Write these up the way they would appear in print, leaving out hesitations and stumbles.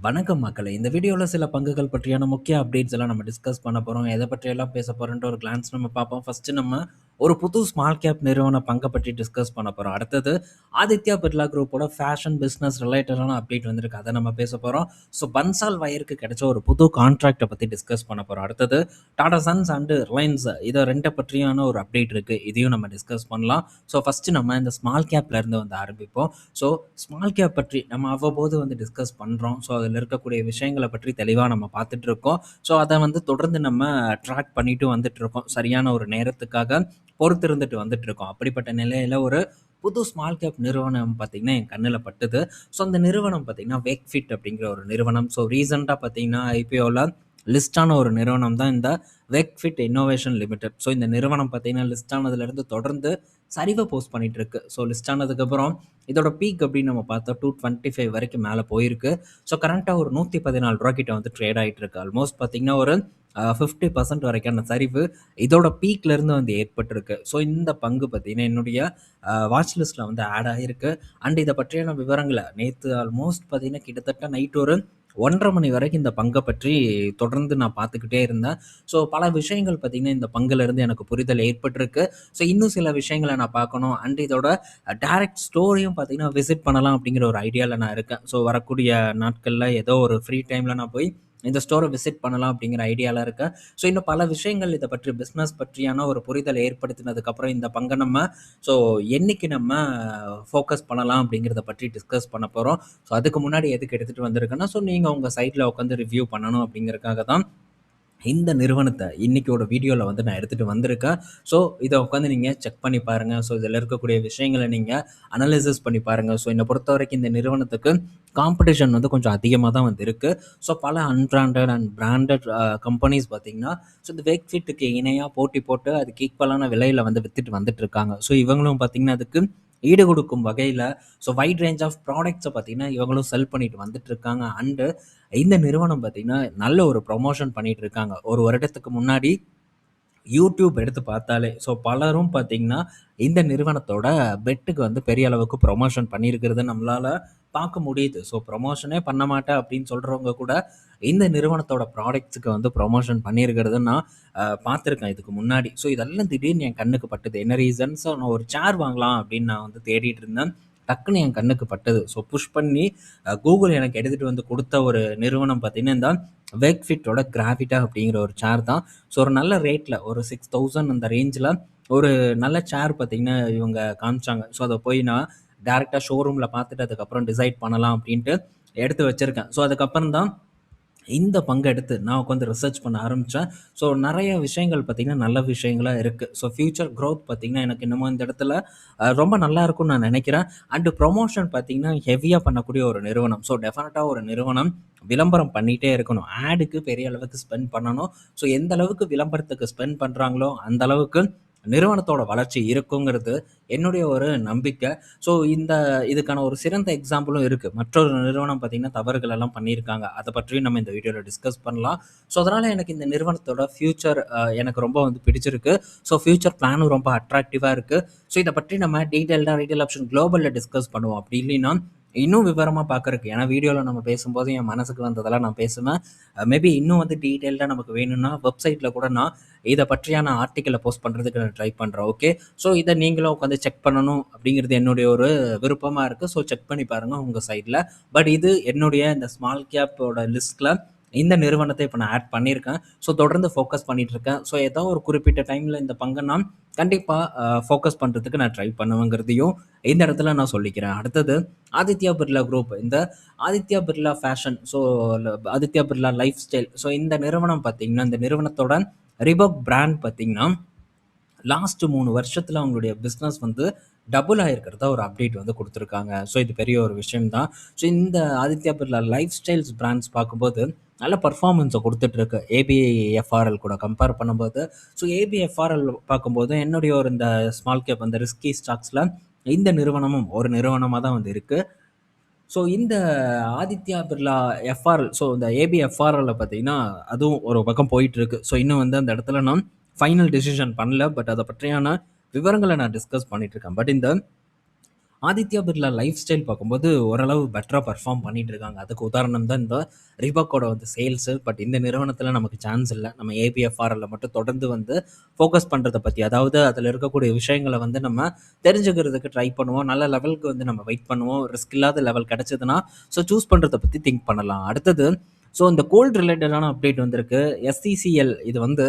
வணக்கம் மக்களே! இந்த வீடியோல சில பங்குகள் பற்றியான முக்கிய அப்டேட்ஸ் எல்லாம் நம்ம டிஸ்கஸ் பண்ண போறோம். எத பற்றியெல்லாம் பேச போறோம்ன்ட்டு ஒரு கிளான்ஸ் நம்ம பார்ப்போம். ஃபர்ஸ்ட்டு நம்ம ஒரு புது ஸ்மால் கேப் நிறுவன பங்க பற்றி டிஸ்கஸ் பண்ண போறோம். அடுத்தது ஆதித்யா பிர்லா குரூப்போட ஃபேஷன் பிசினஸ் ரிலேட்டடான அப்டேட் வந்திருக்கு. அத நம்ம பேச போறோம். ஸோ பன்சால் வயருக்கு கிடைச்ச ஒரு புது கான்ட்ராக்ட்ட பத்தி டிஸ்கஸ் பண்ண போறோம். அடுத்தது டாடா சன்ஸ் அண்ட் ரிலையன்ஸ் இத 2 பற்றியான ஒரு அப்டேட் இருக்கு. இதையும் நம்ம டிஸ்கஸ் பண்ணலாம். ஸோ ஃபர்ஸ்ட்டு நம்ம இந்த ஸ்மால் கேப்ல இருந்து வந்து ஆரம்பிப்போம். ஸோ ஸ்மால் கேப் பற்றி நம்ம அவ்வப்போது வந்து டிஸ்கஸ் பண்ணுறோம். ஸோ அதில் இருக்கக்கூடிய விஷயங்களை பற்றி தெளிவாக நம்ம பார்த்துட்டு இருக்கோம். ஸோ அதை வந்து தொடர்ந்து நம்ம ட்ராக் பண்ணிட்டு வந்துட்டு இருக்கோம். சரியான ஒரு நேரத்துக்காக பொறுத்திருந்துட்டு வந்துட்டு இருக்கோம். அப்படிப்பட்ட நிலையில் ஒரு புது ஸ்மால் கேப் நிறுவனம் பார்த்தீங்கன்னா என் கண்ணில் பட்டுது. ஸோ அந்த நிறுவனம் பார்த்தீங்கன்னா வேக்ஃபிட் அப்படிங்கிற ஒரு நிறுவனம். ஸோ ரீசெண்டாக பார்த்தீங்கன்னா ஐபிஓவில் லிஸ்டான ஒரு நிறுவனம் தான் இந்த வேக்ஃபிட் இன்னோவேஷன் லிமிடெட். ஸோ இந்த நிறுவனம் பார்த்தீங்கன்னா லிஸ்ட் ஆனதுலேருந்து தொடர்ந்து சரிவை போஸ்ட் பண்ணிட்டு இருக்கு. ஸோ லிஸ்ட் ஆனதுக்கப்புறம் இதோட பீக் அப்படின்னு நம்ம பார்த்தா 225 வரைக்கும் மேலே போயிருக்கு. ஸோ கரண்ட்டாக ஒரு ₹114 கிட்ட வந்து ட்ரேட் ஆகிட்டு இருக்கு. ஆல்மோஸ்ட் பார்த்தீங்கன்னா ஒரு 50% வரைக்கான சரிவு இதோட பீக்ல இருந்து வந்து ஏற்பட்டிருக்கு. ஸோ இந்த பங்கு பார்த்தீங்கன்னா என்னுடைய வாட்ச் லிஸ்ட்டில் வந்து ஆட் ஆகிருக்கு. அண்ட் இதை பற்றியான விவரங்களை நேற்று ஆல்மோஸ்ட் பார்த்தீங்கன்னா கிட்டத்தட்ட நைட் ஒரு 1:30 மணி வரைக்கும் இந்த பங்கை பற்றி தொடர்ந்து நான் பார்த்துக்கிட்டே இருந்தேன். ஸோ பல விஷயங்கள் பார்த்தீங்கன்னா இந்த பங்குலேருந்து எனக்கு புரிதல் ஏற்பட்டிருக்கு. ஸோ இன்னும் சில விஷயங்களை நான் பார்க்கணும். அண்ட் இதோட டைரக்ட் ஸ்டோரியும் பார்த்தீங்கன்னா விசிட் பண்ணலாம் அப்படிங்கிற ஒரு ஐடியாவில் நான் இருக்கேன். ஸோ வரக்கூடிய நாட்களில் ஏதோ ஒரு ஃப்ரீ டைமில் நான் போய் இந்த ஸ்டோரை விசிட் பண்ணலாம் அப்படிங்கிற ஐடியாவில் இருக்கேன். ஸோ இன்னும் பல விஷயங்கள் இதை பற்றி பிஸ்னஸ் பற்றியான ஒரு புரிதல் ஏற்படுத்தினதுக்கப்புறம் இந்த பங்கை நம்ம ஸோ என்னைக்கு நம்ம ஃபோக்கஸ் பண்ணலாம் அப்படிங்கிறத பற்றி டிஸ்கஸ் பண்ண போகிறோம். ஸோ அதுக்கு முன்னாடி எதுக்கு எடுத்துகிட்டு வந்திருக்கேன்னா, ஸோ நீங்கள் உங்கள் சைட்டில் உட்காந்து ரிவ்யூ பண்ணணும் அப்படிங்கிறதுக்காக தான் இந்த நிறுவனத்தை இன்னைக்கோட வீடியோவில் வந்து நான் எடுத்துகிட்டு வந்திருக்கேன். ஸோ இதை உட்காந்து நீங்கள் செக் பண்ணி பாருங்கள். ஸோ இதில் இருக்கக்கூடிய விஷயங்களை நீங்கள் அனலைசிஸ் பண்ணி பாருங்கள். ஸோ என்னை பொறுத்த வரைக்கும் இந்த நிறுவனத்துக்கு காம்படிஷன் வந்து கொஞ்சம் அதிகமாக தான் வந்து இருக்குது. ஸோ பல அன்பிராண்டட் அண்ட் பிராண்டட் கம்பெனிஸ் பார்த்திங்கன்னா ஸோ இந்த வேக்ஃபிட்டுக்கு இணையாக போட்டி போட்டு அதுக்கு ஈக்குவலான விலையில் வந்து விற்றுட்டு வந்துட்டு இருக்காங்க. ஸோ இவங்களும் பார்த்திங்கன்னா அதுக்கு ஈடு கொடுக்கும் வகையில் ஸோ வைட் ரேஞ்ச் ஆஃப் ப்ராடக்ட்ஸை பார்த்திங்கன்னா இவங்களும் செல் பண்ணிட்டு வந்துட்டு இருக்காங்க. அண்டு இந்த நிறுவனம் பார்த்திங்கன்னா நல்ல ஒரு ப்ரொமோஷன் பண்ணிட்டு இருக்காங்க. ஒரு வருடத்துக்கு முன்னாடி யூடியூப் எடுத்து பார்த்தாலே ஸோ பலரும் பார்த்திங்கன்னா இந்த நிறுவனத்தோட பெட்டுக்கு வந்து பெரிய அளவுக்கு ப்ரொமோஷன் பண்ணியிருக்கிறது நம்மளால் பார்க்க முடியுது. ஸோ ப்ரொமோஷனே பண்ண மாட்டேன் அப்படின்னு சொல்கிறவங்க கூட இந்த நிறுவனத்தோட ப்ராடக்ட்ஸுக்கு வந்து ப்ரொமோஷன் பண்ணியிருக்கிறது நான் பார்த்துருக்கேன் இதுக்கு முன்னாடி. ஸோ இதெல்லாம் திடீர்னு என் கண்ணுக்கு பட்டுது. என்ன ரீசன்? ஸோ நான் ஒரு சேர் வாங்கலாம் அப்படின்னு நான் வந்து தேடிட்டு இருந்தேன். டக்குன்னு என் கண்ணுக்கு பட்டது. ஸோ புஷ் பண்ணி கூகுள் எனக்கு எடுத்துகிட்டு வந்து கொடுத்த ஒரு நிறுவனம் பார்த்திங்கன்னா இந்த வேக்ஃபிட்டோட கிராவிட்டா அப்படிங்கிற ஒரு சேர் தான். ஸோ ஒரு நல்ல ரேட்டில் ஒரு 6000 அந்த ரேஞ்சில் ஒரு நல்ல சேர் பார்த்திங்கன்னா இவங்க காமிச்சாங்க. ஸோ அதை போய் நான் டேரெக்டாக ஷோரூமில் பார்த்துட்டு அதுக்கப்புறம் டிசைட் பண்ணலாம் அப்படின்ட்டு எடுத்து வச்சுருக்கேன். ஸோ அதுக்கப்புறம் தான் இந்த பங்கை எடுத்து நான் உட்காந்து ரிசர்ச் பண்ண ஆரம்பித்தேன். ஸோ நிறைய விஷயங்கள் பார்த்திங்கன்னா நல்ல விஷயங்களாக இருக்குது. ஸோ ஃப்யூச்சர் க்ரோத் பார்த்திங்கன்னா எனக்கு இன்னமும் இந்த இடத்துல ரொம்ப நல்லா இருக்கும்னு நான் நினைக்கிறேன். அண்டு ப்ரொமோஷன் பார்த்திங்கன்னா ஹெவியாக பண்ணக்கூடிய ஒரு நிறுவனம். ஸோ டெஃபினட்டாக ஒரு நிறுவனம் விளம்பரம் பண்ணிகிட்டே இருக்கணும். ஆடுக்கு பெரிய அளவுக்கு ஸ்பெண்ட் பண்ணணும். ஸோ எந்த அளவுக்கு விளம்பரத்துக்கு ஸ்பெண்ட் பண்ணுறாங்களோ அந்த அளவுக்கு நிறுவனத்தோட வளர்ச்சி இருக்குங்கிறது என்னுடைய ஒரு நம்பிக்கை. ஸோ இதுக்கான ஒரு சிறந்த எக்ஸாம்பிளும் இருக்குது. மற்றொரு நிறுவனம் பார்த்திங்கன்னா தவறுகள் எல்லாம் பண்ணியிருக்காங்க. அதை பற்றியும் நம்ம இந்த வீடியோவில் டிஸ்கஸ் பண்ணலாம். ஸோ அதனால் எனக்கு இந்த நிறுவனத்தோட ஃப்யூச்சர் எனக்கு ரொம்ப வந்து பிடிச்சிருக்கு. ஸோ ஃப்யூச்சர் பிளானும் ரொம்ப அட்ராக்டிவாக இருக்குது. ஸோ இதை பற்றி நம்ம டீட்டெயில்டாக ரீட்டைல் ஆப்ஷன் குளோபலில் டிஸ்கஸ் பண்ணுவோம். அப்படி இல்லைன்னா இன்னும் விவரமாக பார்க்குறக்கு ஏன்னா வீடியோவில் நம்ம பேசும்போது என் மனசுக்கு வந்ததெல்லாம் நான் பேசுவேன். மேபி இன்னும் வந்து டீட்டெயில்டாக நமக்கு வேணும்னா வெப்சைட்டில் கூட நான் இதை பற்றியான ஆர்டிக்கலை போஸ்ட் பண்ணுறதுக்கு நான் ட்ரை பண்ணுறேன். ஓகே, ஸோ இதை நீங்களும் உட்காந்து செக் பண்ணணும் அப்படிங்கிறது என்னுடைய ஒரு விருப்பமாக இருக்குது. ஸோ செக் பண்ணி பாருங்கள் உங்கள் சைடில். பட் இது என்னுடைய இந்த ஸ்மால் கேப்போட லிஸ்ட்டில் இந்த நிறுவனத்தை இப்போ நான் ஆட் பண்ணியிருக்கேன். ஸோ தொடர்ந்து ஃபோக்கஸ் பண்ணிகிட்ருக்கேன். ஸோ ஏதோ ஒரு குறிப்பிட்ட டைமில் இந்த பங்கை நான் கண்டிப்பாக ஃபோக்கஸ் பண்ணுறதுக்கு நான் ட்ரை பண்ணுவேங்கிறதையும் இந்த இடத்துல நான் சொல்லிக்கிறேன். அடுத்தது ஆதித்யா பிர்லா குரூப். இந்த Aditya Birla fashion, so Aditya Birla life style, so இந்த நிறுவனம் பார்த்திங்கன்னா இந்த நிறுவனத்தோட ரிபாக் பிராண்ட் பார்த்திங்கன்னா லாஸ்ட் 3 வருஷத்தில் அவங்களுடைய பிஸ்னஸ் வந்து டபுள் ஆகிருக்கிறதா ஒரு அப்டேட் வந்து கொடுத்துருக்காங்க. ஸோ இது பெரிய ஒரு விஷயம் தான். ஸோ இந்த Aditya Birla life styles brands பார்க்கும்போது நல்ல பர்ஃபார்மன்ஸை கொடுத்துட்ருக்கு ஏபிஎஃப்ஆர்எல் கூட கம்பேர் பண்ணும்போது. ஸோ ஏபிஎஃப்ஆர்எல் பார்க்கும்போது என்னுடைய ஒரு இந்த ஸ்மால் கேப் அந்த ரிஸ்கி ஸ்டாக்ஸில் இந்த நிறுவனமும் ஒரு நிறுவனமாக தான் வந்து இருக்குது. ஸோ இந்த ஆதித்யா பிர்லா எஃப்ஆர்எல், ஸோ இந்த ஏபிஎஃப்ஆர்எல்ல பார்த்தீங்கன்னா அதுவும் ஒரு பக்கம் போயிட்டுருக்கு. ஸோ இன்னும் வந்து அந்த இடத்துல நான் ஃபைனல் டிசிஷன் பண்ணல. பட் அதை பற்றியான விவரங்களை நான் டிஸ்கஸ் பண்ணிகிட்ருக்கேன். பட் இந்த ஆதித்யா பிர்லா லைஃப் ஸ்டைல் பார்க்கும்போது ஓரளவு பெட்டரா பெர்ஃபார்ம் பண்ணிட்டு இருக்காங்க. அதுக்கு உதாரணம் தான் இந்த ரீபாக்கோட வந்து சேல்ஸு. பட் இந்த நிறுவனத்தில நமக்கு சான்ஸ் இல்ல. நம்ம ஏபிஎஃப்ஆர்எல்ல மட்டும் தொடர்ந்து வந்து ஃபோக்கஸ் பண்றத பத்தி, அதாவது அதில இருக்கக்கூடிய விஷயங்கள வந்து நம்ம தெரிஞ்சுக்கிறதுக்கு ட்ரை பண்ணுவோம். நல்ல லெவலுக்கு வந்து நம்ம வெயிட் பண்ணுவோம். ரிஸ்க் இல்லாத லெவல் கிடைச்சதுன்னா, ஸோ சூஸ் பண்றத பத்தி திங்க் பண்ணலாம். அடுத்தது ஸோ இந்த கோல்ட் ரிலேட்டடான அப்டேட் வந்திருக்கு. எஸ்சிசிஎல் இது வந்து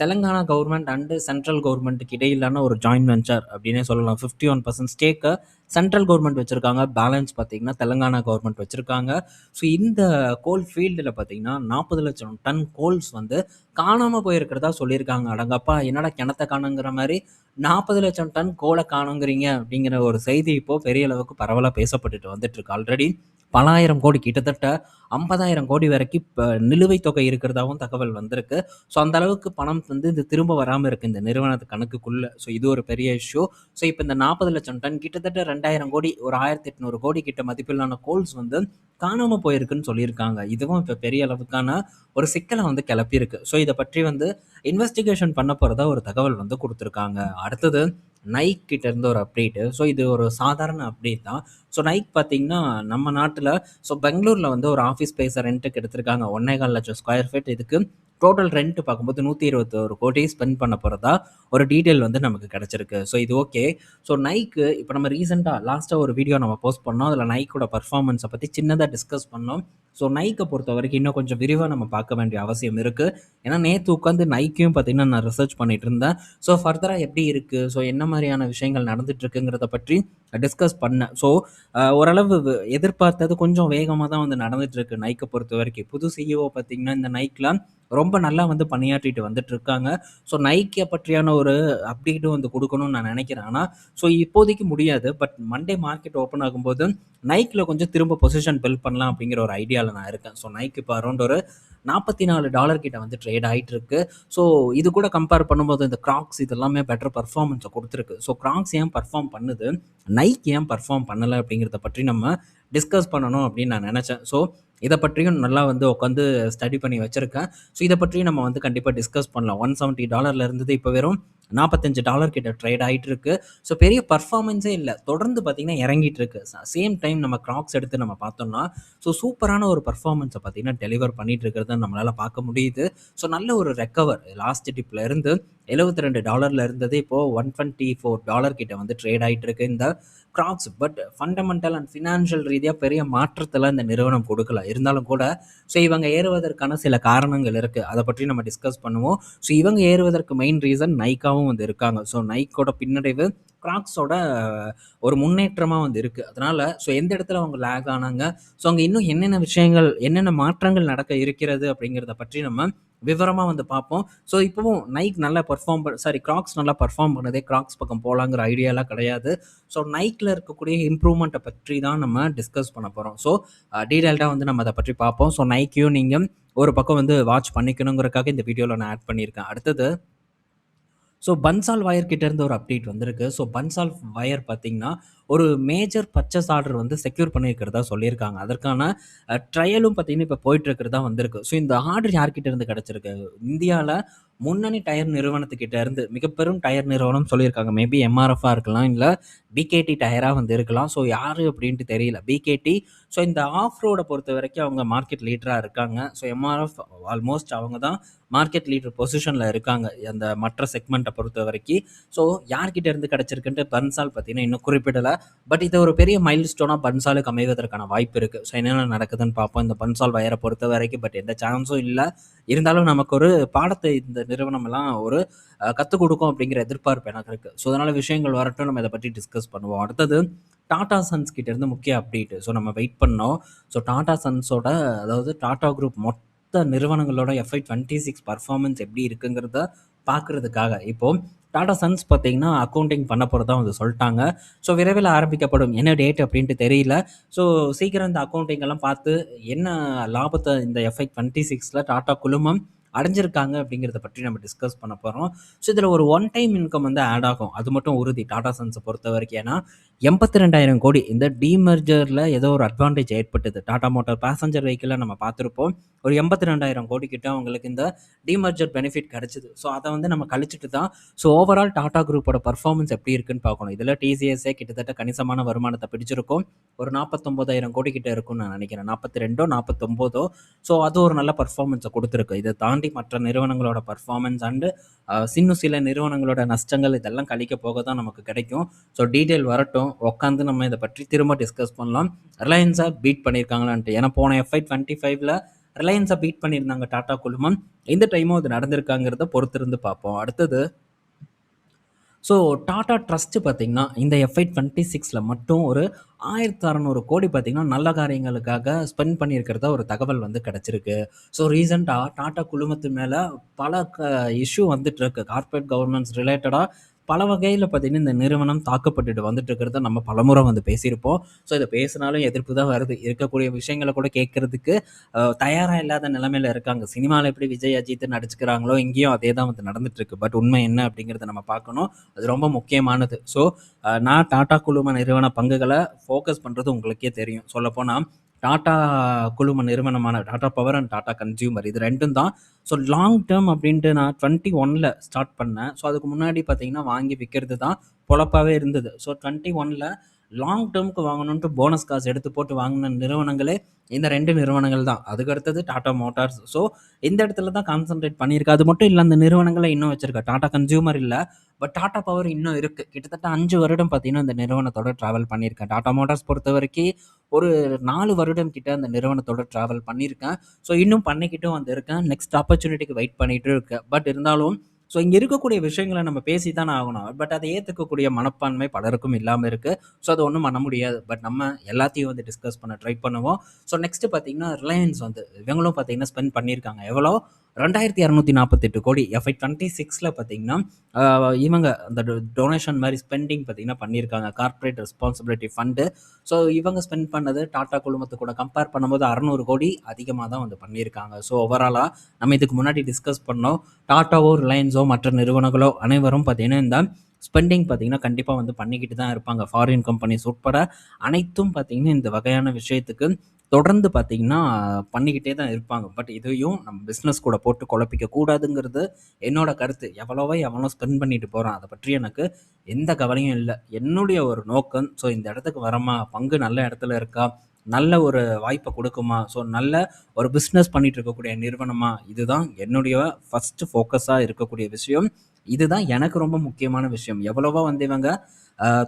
தெலங்கானா கவர்மெண்ட் அண்ட் சென்ட்ரல் கவர்மெண்ட்டுக்கு இடையிலான ஒரு ஜாயின்ட் வெஞ்சர் அப்படின்னே சொல்லலாம். 51% ஸ்டேக்க சென்ட்ரல் கவர்மெண்ட் வச்சிருக்காங்க. பேலன்ஸ் பார்த்தீங்கன்னா தெலங்கானா கவர்மெண்ட் வச்சிருக்காங்க. ஸோ இந்த கோல் ஃபீல்டில் பார்த்தீங்கன்னா 40 லட்சம் டன் கோல்ஸ் வந்து காணாம போயிருக்கிறதா சொல்லியிருக்காங்க. அடங்கப்பா, என்னடா கிணத்த காணுங்கிற மாதிரி 40 லட்சம் டன் கோலை காணுங்கிறீங்க அப்படிங்கிற ஒரு செய்தி இப்போ பெரிய அளவுக்கு பரவலாக பேசப்பட்டுட்டு வந்துட்டு இருக்கு. ஆல்ரெடி பல ஆயிரம் கோடி, கிட்டத்தட்ட 50,000 கோடி வரைக்கும் இப்போ நிலுவைத் தொகை இருக்கிறதாவும் தகவல் வந்திருக்கு. ஸோ அந்த அளவுக்கு பணம் வந்து இது திரும்ப வராமல் இருக்கு இந்த நிறுவனத்து கணக்குக்குள்ள. ஸோ இது ஒரு பெரிய இஷ்யூ. ஸோ இப்போ இந்த 40 லட்சம் டன் கிட்டத்தட்ட 2,000 கோடி, ஒரு 1,800 கோடி கிட்ட மதிப்பிலான கோல்ஸ் வந்து காணாம போயிருக்குன்னு சொல்லியிருக்காங்க. இதுவும் இப்போ பெரிய அளவுக்கான ஒரு சிக்கலை வந்து கிளப்பியிருக்கு. ஸோ இதை பற்றி வந்து இன்வெஸ்டிகேஷன் பண்ண போகிறதா ஒரு தகவல் வந்து கொடுத்துருக்காங்க. அடுத்தது நைக் கிட்ட இருந்து ஒரு அப்டேட்டு. ஸோ இது ஒரு சாதாரண அப்டேட் தான். ஸோ நைக் பார்த்தீங்கன்னா நம்ம நாட்டில் ஸோ பெங்களூரில் வந்து ஒரு ஆஃபீஸ் ஸ்பேஸை ரெண்ட்டுக்கு எடுத்திருக்காங்க. 1,4 லட்சம் ஸ்கொயர் ஃபீட். இதுக்கு டோட்டல் ரெண்ட் பார்க்கும்போது 121 கோடி ஸ்பெண்ட் பண்ண போகிறதா ஒரு டீட்டெயில் வந்து நமக்கு கிடச்சிருக்கு. ஸோ இது ஓகே. ஸோ நைக்கு இப்போ நம்ம லாஸ்ட்டாக ஒரு வீடியோ நம்ம போஸ்ட் பண்ணோம். அதில் நைக்கோட பர்ஃபார்மன்ஸை பற்றி சின்னதாக டிஸ்கஸ் பண்ணோம். ஸோ நைக்கை பொறுத்த வரைக்கும் இன்னும் கொஞ்சம் விரிவாக நம்ம பார்க்க வேண்டிய அவசியம் இருக்குது. ஏன்னா நேற்று உட்காந்து நைக்கையும் பார்த்தீங்கன்னா நான் ரிசர்ச் பண்ணிட்டு இருந்தேன். ஸோ ஃபர்தராக எப்படி இருக்குது, ஸோ என்ன மாதிரியான விஷயங்கள் நடந்துட்டு இருக்குங்கிறத பற்றி டிஸ்கஸ் பண்ணேன். ஸோ ஓரளவு எதிர்பார்த்தது கொஞ்சம் வேகமாக தான் வந்து நடந்துட்டு இருக்கு நைக்கை பொறுத்த வரைக்கும். புது சிஇஓ பார்த்தீங்கன்னா இந்த நைக்கில் ரொம்ப நல்லா வந்து பணியாற்றிட்டு வந்துட்டு இருக்காங்க. ஸோ நைக்கை பற்றியான ஒரு அப்டேட்டும் வந்து கொடுக்கணும்னு நான் நினைக்கிறேன். ஆனால் ஸோ இப்போதைக்கு முடியாது. பட் மண்டே மார்க்கெட் ஓப்பன் ஆகும்போது நைக்கில் கொஞ்சம் திரும்ப பொசிஷன் பில்ட் பண்ணலாம் அப்படிங்கிற ஒரு ஐடியாவில் நான் இருக்கேன். ஸோ நைக் இப்போ அரௌண்ட் ஒரு $44 கிட்ட வந்து ட்ரேட் ஆகிட்டு இருக்கு. ஸோ இது கூட கம்பேர் பண்ணும்போது இந்த கிராக்ஸ் இதெல்லாமே பெட்டர் பர்ஃபார்மன்ஸை கொடுத்துருக்கு. ஸோ கிராக்ஸ் ஏன் பர்ஃபார்ம் பண்ணுது, நைக் ஏன் பர்ஃபார்ம் பண்ணலை அப்படிங்கிறத பற்றி நம்ம டிஸ்கஸ் பண்ணணும் அப்படின்னு நான் நினச்சேன். ஸோ இதை பற்றியும் நல்லா வந்து உட்காந்து ஸ்டடி பண்ணி வச்சுருக்கேன். ஸோ இதை பற்றியும் நம்ம வந்து கண்டிப்பாக டிஸ்கஸ் பண்ணலாம். $170 இருந்தது, இப்போ வெறும் $45 கிட்ட ட்ரேட் ஆகிட்டு இருக்கு. ஸோ பெரிய பர்ஃபார்மன்ஸே இல்லை, தொடர்ந்து பார்த்தீங்கன்னா இறங்கிட்டு இருக்கு. சேம் டைம் நம்ம கிராக்ஸ் எடுத்து நம்ம பார்த்தோம்னா ஸோ சூப்பரான ஒரு பர்ஃபார்மன்ஸை பார்த்தீங்கன்னா டெலிவர் பண்ணிட்டு இருக்கிறத நம்மளால் பார்க்க முடியுது. ஸோ நல்ல ஒரு ரெக்கவர் லாஸ்ட் டிப்பில் இருந்து $72 இருந்தது, இப்போது $124 கிட்ட வந்து ட்ரேட் ஆகிட்டு இருக்கு இந்த Crocs. But fundamental and financial ரீதியாக பெரிய மாற்றத்தெல்லாம் இந்த நிறுவனம் கொடுக்கல. இருந்தாலும் கூட ஸோ இவங்க ஏறுவதற்கான சில காரணங்கள் இருக்குது, அதை பற்றி நம்ம டிஸ்கஸ் பண்ணுவோம். ஸோ இவங்க ஏறுவதற்கு மெயின் ரீசன் நைக்காவும் வந்து இருக்காங்க. ஸோ நைக்கோட பின்னடைவு கிராக்ஸோட ஒரு முன்னேற்றமாக வந்து இருக்குது. அதனால் ஸோ எந்த இடத்துல அவங்க லேக் ஆனாங்க, ஸோ அங்கே இன்னும் என்னென்ன விஷயங்கள், என்னென்ன மாற்றங்கள் நடக்க இருக்கிறது அப்படிங்கிறத பற்றி நம்ம விவரமாக வந்து பார்ப்போம். ஸோ இப்போவும் நைக் நல்லா கிராக்ஸ் நல்லா பர்ஃபார்ம் பண்ணதே கிராக்ஸ் பக்கம் போகலாங்கிற ஐடியாலாம் கிடையாது. ஸோ நைக்கில் இருக்கக்கூடிய இம்ப்ரூவ்மெண்ட்டை பற்றி தான் நம்ம டிஸ்கஸ் பண்ண போகிறோம். ஸோ டீட்டெயில்டாக வந்து நம்ம அதை பற்றி பார்ப்போம். ஸோ நைக்கையும் நீங்கள் ஒரு பக்கம் வந்து வாட்ச் பண்ணிக்கணுங்கிறதுக்காக இந்த வீடியோவில் நான் ஆட் பண்ணியிருக்கேன். அடுத்தது ஸோ பன்சால் வயர் கிட்ட இருந்து ஒரு அப்டேட் வந்திருக்கு. ஸோ பன்சால் வயர் பார்த்தீங்கன்னா ஒரு மேஜர் பர்ச்சேஸ் ஆர்டர் வந்து செக்யூர் பண்ணியிருக்கிறதா சொல்லியிருக்காங்க. அதற்கான ட்ரையலும் பார்த்தீங்கன்னா இப்போ போயிட்டு இருக்கிறதா வந்திருக்கு. ஸோ இந்த ஆர்டர் யார்கிட்ட இருந்து கிடச்சிருக்கு, இந்தியாவில் முன்னணி டயர் நிறுவனத்துக்கிட்ட இருந்து, மிக பெரும் டயர் நிறுவனம் சொல்லியிருக்காங்க. மேபி எம்ஆர்எஃபாக இருக்கலாம், இல்லை பிகேடி டயராக வந்து இருக்கலாம். ஸோ யார் அப்படின்ட்டு தெரியல. பிகேடி ஸோ இந்த ஆஃப் ரோடை பொறுத்த வரைக்கும் அவங்க மார்க்கெட் லீடராக இருக்காங்க. ஸோ எம்ஆர்எஃப் ஆல்மோஸ்ட் அவங்க தான் மார்க்கெட் லீடர் பொசிஷனில் இருக்காங்க அந்த மற்ற செக்மெண்ட்டை பொறுத்த வரைக்கும். ஸோ யார்கிட்ட இருந்து கிடச்சிருக்குன்ட்டு பன்சால் பார்த்தீங்கன்னா இன்னும் குறிப்பிடலை. பட் இது ஒரு பெரிய மைல் ஸ்டோனாக பன்சாலுக்கு அமைவதற்கான வாய்ப்பு இருக்குது. ஸோ என்னென்ன நடக்குதுன்னு பார்ப்போம் இந்த பன்சால் வயரை பொறுத்த வரைக்கும். பட் எந்த சான்ஸும் இல்லை. இருந்தாலும் நமக்கு ஒரு பாடத்தை இந்த நிறுவனமெல்லாம் ஒரு கற்றுக் கொடுக்கும் அப்படிங்கிற எதிர்பார்ப்பு எனக்கு இருக்குது. ஸோ அதனால் விஷயங்கள் வரட்டும், நம்ம இதை பற்றி டிஸ்கஸ் பண்ணுவோம். அடுத்தது டாடா சன்ஸ் கிட்ட இருந்து முக்கிய அப்டேட். ஸோ நம்ம வெயிட் பண்ணோம். ஸோ டாடா சன்ஸோட, அதாவது டாடா குரூப் மொத்த நிறுவனங்களோட FY26 பர்ஃபார்மன்ஸ் எப்படி இருக்குங்கிறத பார்க்குறதுக்காக இப்போது டாடா சன்ஸ் பார்த்தீங்கன்னா அக்கௌண்டிங் பண்ண போகிறதா வந்து சொல்லிட்டாங்க. ஸோ விரைவில் ஆரம்பிக்கப்படும், என்ன டேட் அப்படின்ட்டு தெரியல. ஸோ சீக்கிரம் இந்த அக்கௌண்டிங் எல்லாம் பார்த்து என்ன லாபத்தை இந்த FY26 டாடா குழுமம் அடைஞ்சிருக்காங்க அப்படிங்கிறத பற்றி நம்ம டிஸ்கஸ் பண்ண போகிறோம். ஸோ இதில் ஒரு ஒன் டைம் இன்கம் வந்து ஆட் ஆகும், அது மட்டும் உறுதி டாடா சன்ஸை பொறுத்த வரைக்கும். ஏன்னா 82,000 கோடி இந்த டீமர்ஜரில் ஏதோ ஒரு அட்வான்டேஜ் ஏற்பட்டது. டாடா மோட்டார் பேசஞ்சர் வெஹிக்கிளில் நம்ம பார்த்துருப்போம், ஒரு 82,000 கோடி கிட்ட அவங்களுக்கு இந்த டீமர்ஜர் பெனிஃபிட் கிடைச்சிது. ஸோ அதை வந்து நம்ம கழிச்சிட்டு தான் ஸோ ஓவரால் டாடா குரூப்போட பர்ஃபார்மன்ஸ் எப்படி இருக்குன்னு பார்க்கணும். இதில் டிசிஎஸ்ஏ கிட்டத்தட்ட கணிசமான வருமானத்தை பிடிச்சிருக்கும், ஒரு 49,000 கோடி கிட்ட இருக்கும்னு நான் நினைக்கிறேன், 42 49. ஸோ அது ஒரு நல்ல பர்ஃபார்மன்ஸை கொடுத்துருக்கு. இதை தாண்டி மற்ற நிறுவனங்களோட பர்ஃபார்மன்ஸ் அண்டு இன்னும் சில நிறுவனங்களோட நஷ்டங்கள் இதெல்லாம் கழிக்க போக தான் நமக்கு கிடைக்கும். ஸோ டீட்டெயில் வரட்டும், உட்காந்து நம்ம இதை பற்றி திரும்ப டிஸ்கஸ் பண்ணலாம். ரிலையன்ஸை பீட் பண்ணியிருக்காங்களான்ட்டு. ஏன்னா போன FY25ல் ரிலையன்ஸை பீட் பண்ணியிருந்தாங்க டாடா குழுமம். இந்த டைமும் அது நடந்திருக்காங்கிறத பொறுத்திருந்து பார்ப்போம். அடுத்தது ஸோ டாடா ட்ரஸ்ட்டு பார்த்திங்கன்னா இந்த FY26ல் மட்டும் ஒரு 1,600 கோடி பார்த்திங்கன்னா நல்ல காரியங்களுக்காக ஸ்பெண்ட் பண்ணியிருக்கிறதா ஒரு தகவல் வந்து கிடச்சிருக்கு. ஸோ ரீசெண்டாக டாடா குழுமத்து மேலே பல இஷ்யூ வந்துட்டுருக்கு. கார்ப்பரேட் கவர்னன்ஸ் ரிலேட்டடாக பல வகையில் பார்த்திங்கன்னா இந்த நிறுவனம் தாக்கப்பட்டுட்டு வந்துட்டு இருக்கிறத நம்ம பலமுறை வந்து பேசியிருப்போம். ஸோ இதை பேசினாலும் எதிர்ப்பு தான் வருது. இருக்கக்கூடிய விஷயங்களை கூட கேட்குறதுக்கு தயாராக இல்லாத நிலைமையில் இருக்காங்க. சினிமாவில் எப்படி விஜய் அஜித் நடிச்சுக்கிறாங்களோ இங்கேயும் அதே தான் வந்து நடந்துட்டுருக்கு. பட் உண்மை என்ன அப்படிங்கிறத நம்ம பார்க்கணும், அது ரொம்ப முக்கியமானது. ஸோ நான் டாடா குழும நிறுவன பங்குகளை ஃபோக்கஸ் பண்ணுறது உங்களுக்கே தெரியும். சொல்லப்போனால் டாடா குழும நிறுவனமான Tata power and Tata consumer இது ரெண்டும் தான். ஸோ லாங் டேர்ம் அப்படின்ட்டு நான் 21ல் ஸ்டார்ட் பண்ணேன். ஸோ அதுக்கு முன்னாடி பார்த்தீங்கன்னா வாங்கி விற்கிறது தான் பொழப்பாகவே இருந்தது. ஸோ 21ல் லாங் டேர்முக்கு வாங்கணுன்ட்டு போனஸ் காசு எடுத்து போட்டு வாங்கின நிறுவனங்களே இந்த 2 நிறுவனங்கள் தான். அதுக்கு அடுத்தது டாடா மோட்டார்ஸ். ஸோ இந்த இடத்துல தான் கான்சன்ட்ரேட் பண்ணியிருக்கேன். அது மட்டும் இல்லை, அந்த நிறுவனங்களை இன்னும் வச்சுருக்கேன். டாடா கன்சியூமர் இல்லை, பட் டாடா பவர் இன்னும் இருக்குது. கிட்டத்தட்ட 5 வருடம் பார்த்தீங்கன்னா இந்த நிறுவனத்தோட ட்ராவல் பண்ணியிருக்கேன். டாடா மோட்டார்ஸ் பொறுத்த வரைக்கும் ஒரு 4 வருடம் கிட்ட அந்த நிறுவனத்தோட ட்ராவல் பண்ணியிருக்கேன். ஸோ இன்னும் பண்ணிக்கிட்டும் வந்து இருக்கேன். நெக்ஸ்ட் ஆப்பர்ச்சுனிட்டிக்கு வெயிட் பண்ணிகிட்டு இருக்கேன். பட் இருந்தாலும் ஸோ இங்கே இருக்கக்கூடிய விஷயங்களை நம்ம பேசி தானே ஆகணும். பட் அதை ஏற்றுக்கக்கூடிய மனப்பான்மை பலருக்கும் இல்லாமல் இருக்குது. ஸோ அது ஒன்றும் பண்ண முடியாது. பட் நம்ம எல்லாத்தையும் வந்து டிஸ்கஸ் பண்ண ட்ரை பண்ணுவோம். ஸோ நெக்ஸ்ட்டு பார்த்தீங்கன்னா ரிலையன்ஸ் வந்து இவங்களும் பார்த்தீங்கன்னா ஸ்பெண்ட் பண்ணியிருக்காங்க. எவ்வளோ 2,248 கோடி FY26ல் பார்த்தீங்கன்னா இவங்க அந்த டொனேஷன் மாதிரி ஸ்பெண்டிங் பார்த்தீங்கன்னா பண்ணியிருக்காங்க. Corporate responsibility fund. ஸோ இவங்க ஸ்பெண்ட் பண்ணது டாடா குழுமத்து கூட கம்பேர் பண்ணும்போது 600 கோடி அதிகமாக தான் வந்து பண்ணியிருக்காங்க. ஸோ ஓவராலாக நம்ம இதுக்கு முன்னாடி டிஸ்கஸ் பண்ணோம், டாட்டாவோ ரிலையன்ஸோ மற்ற நிறுவனங்களோ அனைவரும் பார்த்தீங்கன்னா இந்த ஸ்பெண்டிங் பார்த்தீங்கன்னா கண்டிப்பாக வந்து பண்ணிக்கிட்டு தான் இருப்பாங்க. ஃபாரின் கம்பெனிஸ் உட்பட அனைத்தும் பார்த்தீங்கன்னா இந்த வகையான விஷயத்துக்கு தொடர்ந்து பார்த்தீங்கன்னா பண்ணிக்கிட்டே தான் இருப்பாங்க. பட் இதையும் நம்ம பிஸ்னஸ் கூட போட்டு குழப்பிக்க கூடாதுங்கிறது என்னோட கருத்து. எவ்வளோ ஸ்பெண்ட் பண்ணிட்டு போகிறான் அதை பற்றி எனக்கு எந்த கவலையும் இல்லை. என்னுடைய ஒரு நோக்கம், ஸோ இந்த இடத்துக்கு வரமா, பங்கு நல்ல இடத்துல இருக்கா, நல்ல ஒரு வாய்ப்பை கொடுக்குமா, ஸோ நல்ல ஒரு பிஸ்னஸ் பண்ணிட்டு இருக்கக்கூடிய நிறுவனமா, இதுதான் என்னுடைய ஃபஸ்ட்டு ஃபோக்கஸாக இருக்கக்கூடிய விஷயம். இதுதான் எனக்கு ரொம்ப முக்கியமான விஷயம். எவ்வளவோ வந்து இவங்க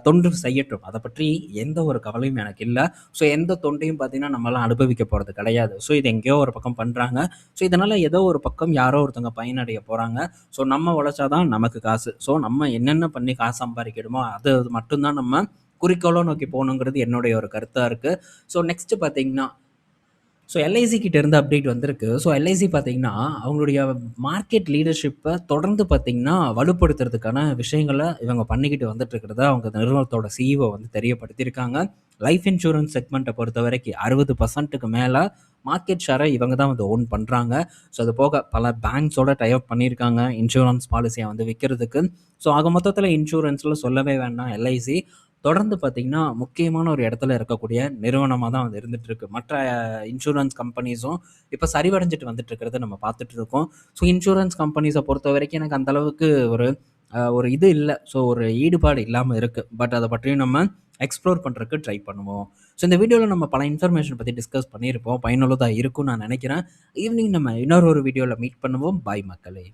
தொண்டு செய்யட்டும், அதை பற்றி எந்த ஒரு கவலையும் எனக்கு இல்லை. ஸோ எந்த தொண்டையும் பார்த்தீங்கன்னா நம்மளாம் அனுபவிக்க போகிறது கிடையாது. ஸோ இது எங்கேயோ ஒரு பக்கம் பண்ணுறாங்க. ஸோ இதனால் ஏதோ ஒரு பக்கம் யாரோ ஒருத்தவங்க பயனடைய போகிறாங்க. ஸோ நம்ம உழைச்சாதான் நமக்கு காசு. ஸோ நம்ம என்னென்ன பண்ணி காசு சம்பாதிக்கணுமோ அது மட்டும்தான் நம்ம குறிக்கோளை நோக்கி போகணுங்கிறது என்னுடைய ஒரு கருத்தாக இருக்குது. ஸோ நெக்ஸ்ட்டு பார்த்தீங்கன்னா ஸோ எல்ஐசி கிட்ட இருந்து அப்டேட் வந்திருக்கு. ஸோ எல்ஐசி பார்த்தீங்கன்னா அவங்களுடைய மார்க்கெட் லீடர்ஷிப்பை தொடர்ந்து பார்த்தீங்கன்னா வலுப்படுத்துறதுக்கான விஷயங்களை இவங்க பண்ணிக்கிட்டு வந்துட்டு இருக்கிறத அவங்க நிறுவனத்தோட சிஇஓ வந்து தெரியப்படுத்தியிருக்காங்க. லைஃப் இன்சூரன்ஸ் செக்மெண்ட்டை பொறுத்த வரைக்கும் 60%க்கு மேலே மார்க்கெட் ஷேரை இவங்க தான் வந்து ஓன் பண்ணுறாங்க. ஸோ அது போக பல பேங்க்ஸோட டைப் பண்ணியிருக்காங்க இன்சூரன்ஸ் பாலிசியை வந்து விற்கிறதுக்கு. ஸோ ஆக மொத்தத்தில் இன்சூரன்ஸில் சொல்லவே வேண்டாம், எல்ஐசி தொடர்ந்து பார்த்தீங்கன்னா முக்கியமான ஒரு இடத்துல இருக்கக்கூடிய நிறுவனமாக தான் வந்து இருந்துட்டு இருக்கு. மற்ற இன்சூரன்ஸ் கம்பெனிஸும் இப்போ சரிவடைஞ்சிட்டு வந்துட்டு இருக்கிறத நம்ம பார்த்துட்டு இருக்கோம். ஸோ இன்சூரன்ஸ் கம்பெனிஸை பொறுத்த வரைக்கும் எனக்கு அந்த அளவுக்கு ஒரு இது இல்லை. ஸோ ஒரு ஈடுபாடு இல்லாமல் இருக்குது. பட் அதை பற்றியும் நம்ம எக்ஸ்ப்ளோர் பண்ணுறதுக்கு ட்ரை பண்ணுவோம். ஸோ இந்த வீடியோவில் நம்ம பல இன்ஃபர்மேஷன் பற்றி டிஸ்கஸ் பண்ணியிருப்போம். பயனுள்ளதாக இருக்கும்னு நான் நினைக்கிறேன். ஈவினிங் நம்ம இன்னொரு வீடியோவில் மீட் பண்ணுவோம். பாய் மக்களே.